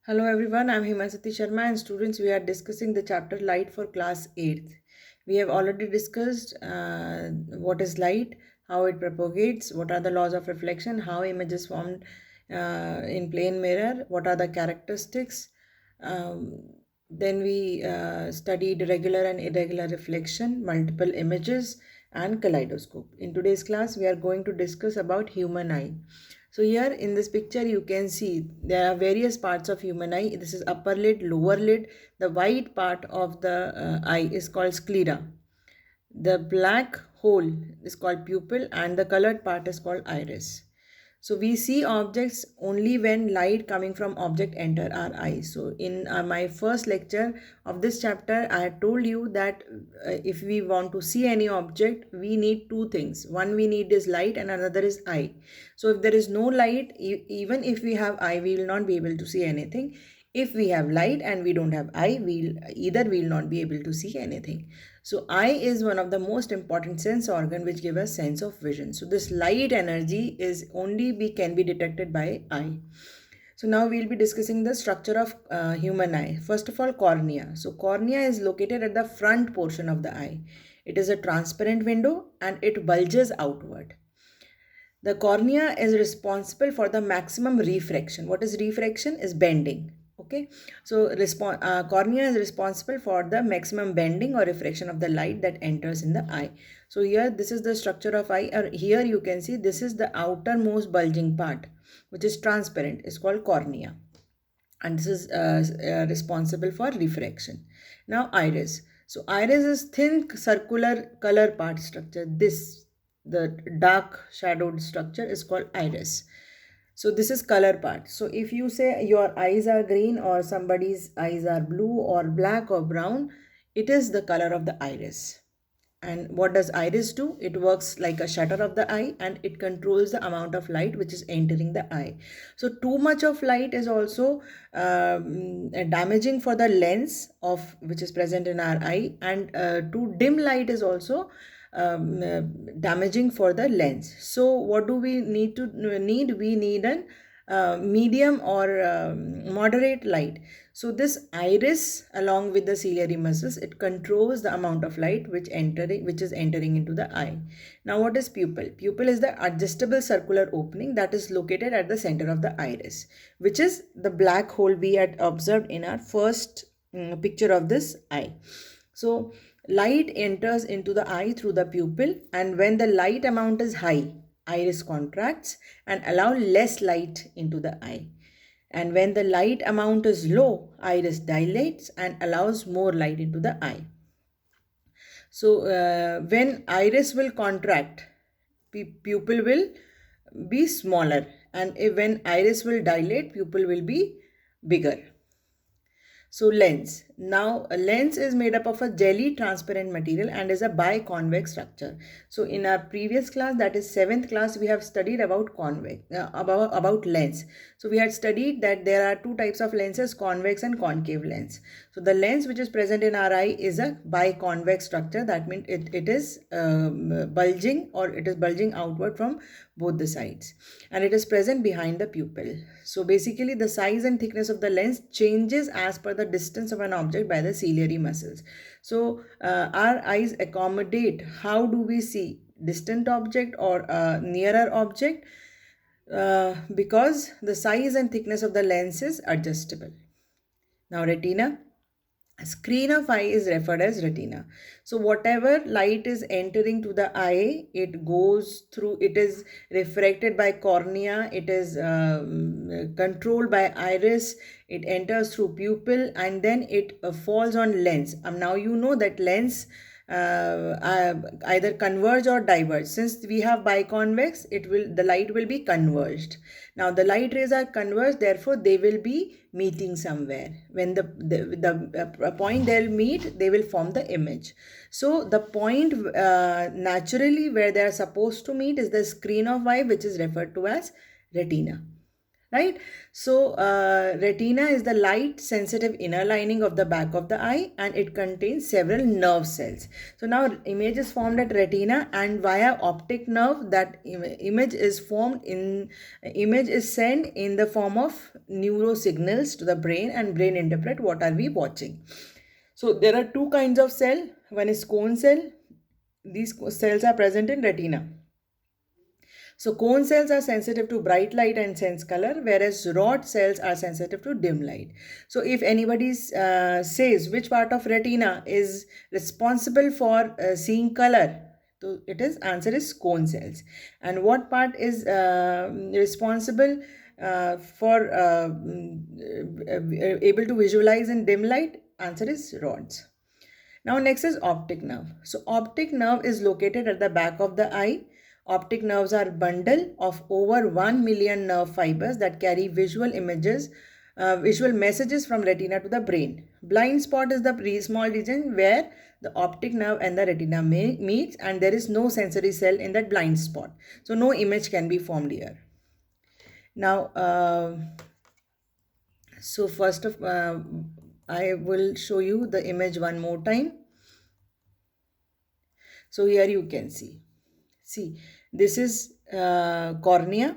Hello everyone, I'm Himasati Sharma and students, we are discussing the chapter Light for class 8th. We have already discussed what is light, how it propagates, what are the laws of reflection, how images formed in plane mirror, what are the characteristics. Then we studied regular and irregular reflection, multiple images and kaleidoscope. In today's class, we are going to discuss about human eye. So here in this picture you can see there are various parts of human eye. This is upper lid, lower lid. The white part of the eye is called sclera. The black hole is called pupil and the colored part is called iris. So we see objects only when light coming from object enter our eyes. So in my first lecture of this chapter, I had told you that if we want to see any object, we need two things. One we need is light and another is eye. So if there is no light, even if we have eye, we will not be able to see anything. If we have light and we don't have eye, we'll not be able to see anything. So eye is one of the most important sense organ which give us sense of vision. So this light energy is only can be detected by eye. So now we'll be discussing the structure of human eye. First of all, cornea. So cornea is located at the front portion of the eye. It is a transparent window and it bulges outward. The cornea is responsible for the maximum refraction. What is refraction? Is bending. Okay, so cornea is responsible for the maximum bending or refraction of the light that enters in the eye. So here this is the structure of eye, or here you can see this is the outermost bulging part which is transparent, is called cornea, and this is responsible for refraction. Now iris. So iris is thin circular color part structure. This, the dark shadowed structure, is called iris. So this is color part. So if you say your eyes are green or somebody's eyes are blue or black or brown, it is the color of the iris. And what does iris do? It works like a shutter of the eye and it controls the amount of light which is entering the eye. So too much of light is also damaging for the lens of which is present in our eye, and too dim light is also damaging for the lens. So what do we need to need? We need an medium or moderate light. So this iris along with the ciliary muscles, it controls the amount of light which is entering into the eye. Now what is pupil? Pupil is the adjustable circular opening that is located at the center of the iris, which is the black hole we had observed in our first picture of this eye. So light enters into the eye through the pupil, and when the light amount is high, iris contracts and allow less light into the eye. And when the light amount is low, iris dilates and allows more light into the eye. So when iris will contract, pupil will be smaller, and when iris will dilate, pupil will be bigger. So lens. Now a lens is made up of a jelly transparent material and is a biconvex structure. So in our previous class, that is 7th class, we have studied about about lens. So we had studied that there are two types of lenses, convex and concave lens. So the lens which is present in our eye is a biconvex structure. That means it is bulging, or it is bulging outward from both the sides, and it is present behind the pupil. So basically the size and thickness of the lens changes as per the distance of an object by the ciliary muscles. So our eyes accommodate how do we see distant object or nearer object, because the size and thickness of the lens is adjustable. Now retina. Screen of eye is referred as retina. So whatever light is entering to the eye, it goes through, it is refracted by cornea, it is controlled by iris, it enters through pupil, and then it falls on lens. Now you know that lens either converge or diverge. Since we have biconvex, the light will be converged. Now the light rays are converged, therefore they will be meeting somewhere. When the point they'll meet, they will form the image. So the point naturally where they are supposed to meet is the screen of eye, which is referred to as retina. right? So retina is the light sensitive inner lining of the back of the eye, and it contains several nerve cells. So now image is formed at retina, and via optic nerve that image is sent in the form of neurosignals to the brain, and brain interpret what are we watching. So there are two kinds of cell. One is cone cell. These cells are present in retina. So cone cells are sensitive to bright light and sense color, whereas rod cells are sensitive to dim light. So if anybody says which part of retina is responsible for seeing color, so it is answer is cone cells. And what part is responsible for able to visualize in dim light? Answer is rods. Now next is optic nerve. So optic nerve is located at the back of the eye. Optic nerves are a bundle of over 1 million nerve fibers that carry visual messages from retina to the brain. Blind spot is the small region where the optic nerve and the retina meets, and there is no sensory cell in that blind spot. So no image can be formed here. Now, so first of I will show you the image one more time. So here you can see. See, this is cornea,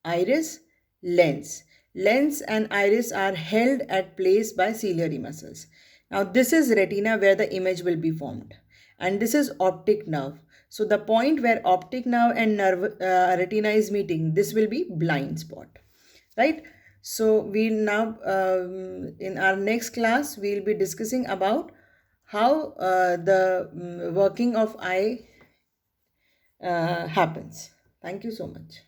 iris, lens. Lens and iris are held at place by ciliary muscles. Now this is retina where the image will be formed. And this is optic nerve. So the point where optic nerve and retina is meeting, this will be blind spot. Right? So we'll now, in our next class, we'll be discussing about how the working of eye happens. Thank you so much.